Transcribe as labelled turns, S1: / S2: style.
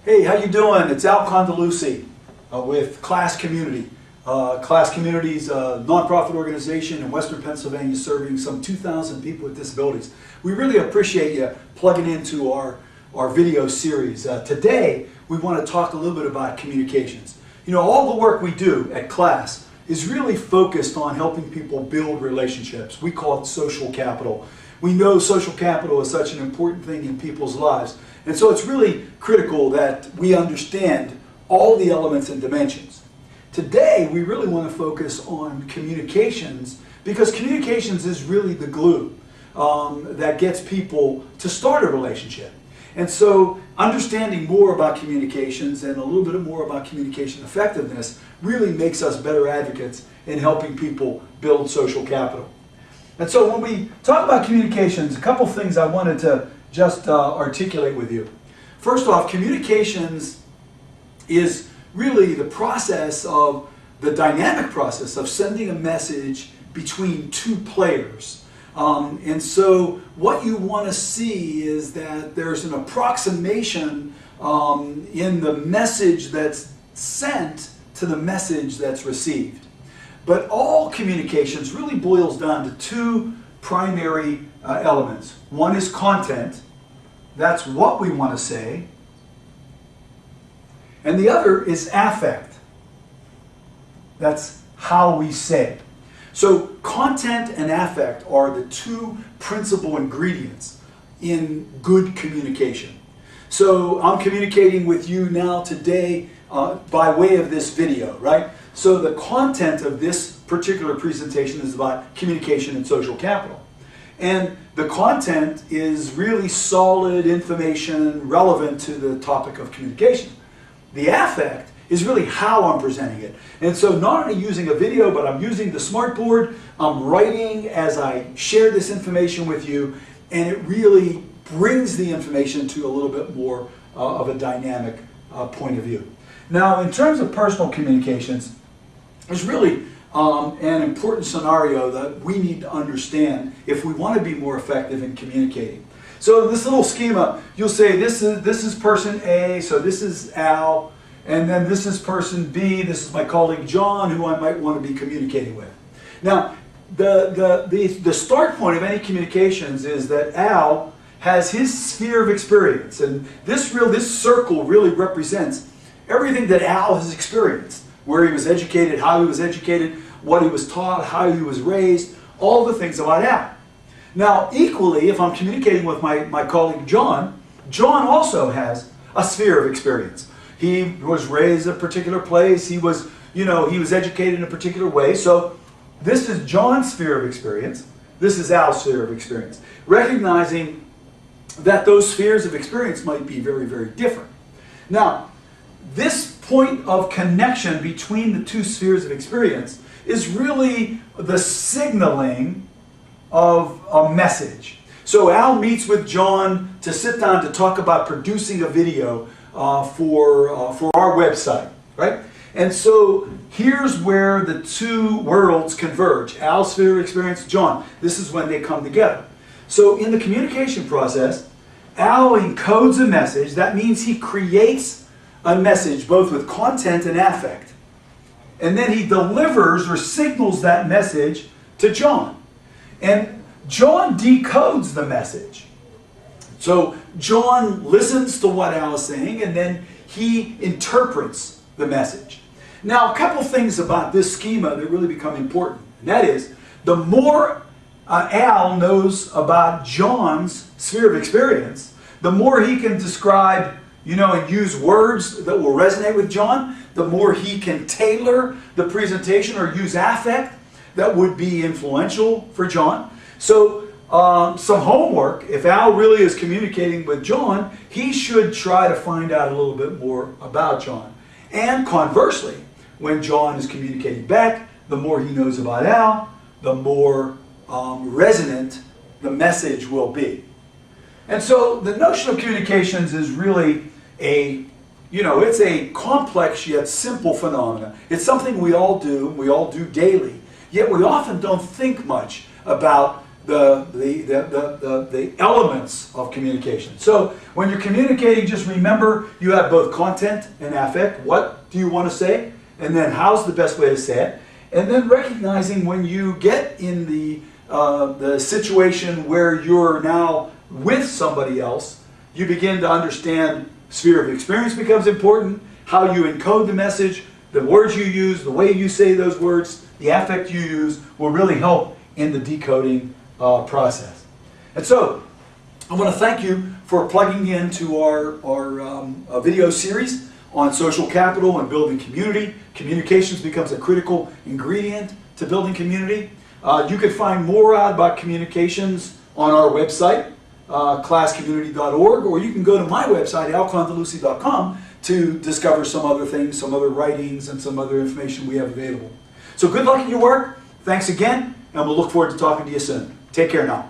S1: Hey, how you doing? It's Al Condeluci with Class Community. Class Community is a nonprofit organization in Western Pennsylvania serving some 2,000 people with disabilities. We really appreciate you plugging into our video series. Today, we want to talk a little bit about communications. You know, all the work we do at Class is really focused on helping people build relationships. We call it social capital. We know social capital is such an important thing in people's lives. And so it's really critical that we understand all the elements and dimensions. Today, we really want to focus on communications because communications is really the glue that gets people to start a relationship. And so understanding more about communications and a little bit more about communication effectiveness really makes us better advocates in helping people build social capital. And so when we talk about communications, a couple things I wanted to just articulate with you. First off, communications is really the process of, the dynamic process of sending a message between two players. And so what you want to see is that there's an approximation in the message that's sent to the message that's received. But all communications really boils down to two primary elements. One is content, that's what we want to say, and the other is affect, that's how we say it. So content and affect are the two principal ingredients in good communication. So I'm communicating with you now today by way of this video, right? So the content of this particular presentation is about communication and social capital. And the content is really solid information relevant to the topic of communication. The affect is really how I'm presenting it. And so not only using a video, but I'm using the smartboard, I'm writing as I share this information with you, and it really brings the information to a little bit more of a dynamic point of view. Now, in terms of personal communications, there's really an important scenario that we need to understand if we want to be more effective in communicating. So in this little schema, you'll say this is person A, so this is Al, and then this is person B, this is my colleague John, who I might want to be communicating with. Now, the start point of any communications is that Al has his sphere of experience, and this circle really represents everything that Al has experienced. Where he was educated, how he was educated, what he was taught, how he was raised, all the things about Al. Now, equally, if I'm communicating with my colleague John, John also has a sphere of experience. He was raised a particular place, he was educated in a particular way, so this is John's sphere of experience, this is Al's sphere of experience. Recognizing that those spheres of experience might be very, very different. Now, this point of connection between the two spheres of experience is really the signaling of a message. So Al meets with John to sit down to talk about producing a video for our website, right? And so here's where the two worlds converge. Al's sphere of experience, John. This is when they come together. So in the communication process, Al encodes a message. That means he creates a message both with content and affect. And then he delivers or signals that message to John. And John decodes the message. So John listens to what Al is saying and then he interprets the message. Now, a couple things about this schema that really become important. And that is, the more Al knows about John's sphere of experience, the more he can describe and use words that will resonate with John, the more he can tailor the presentation or use affect that would be influential for John. So some homework, if Al really is communicating with John, he should try to find out a little bit more about John. And conversely, when John is communicating back, the more he knows about Al, the more resonant the message will be. And so the notion of communications is really it's a complex yet simple phenomena. It's something we all do daily, yet we often don't think much about the elements of communication. So when you're communicating, just remember you have both content and affect. What do you want to say? And then how's the best way to say it? And then recognizing when you get in the situation where you're now with somebody else, you begin to understand sphere of experience becomes important, how you encode the message, the words you use, the way you say those words, the affect you use will really help in the decoding process. And so, I want to thank you for plugging into our video series on social capital and building community. Communications becomes a critical ingredient to building community. You can find more out about communications on our website, classcommunity.org, or you can go to my website, alcondeluci.com, to discover some other things, some other writings, and some other information we have available. So good luck in your work. Thanks again, and we'll look forward to talking to you soon. Take care now.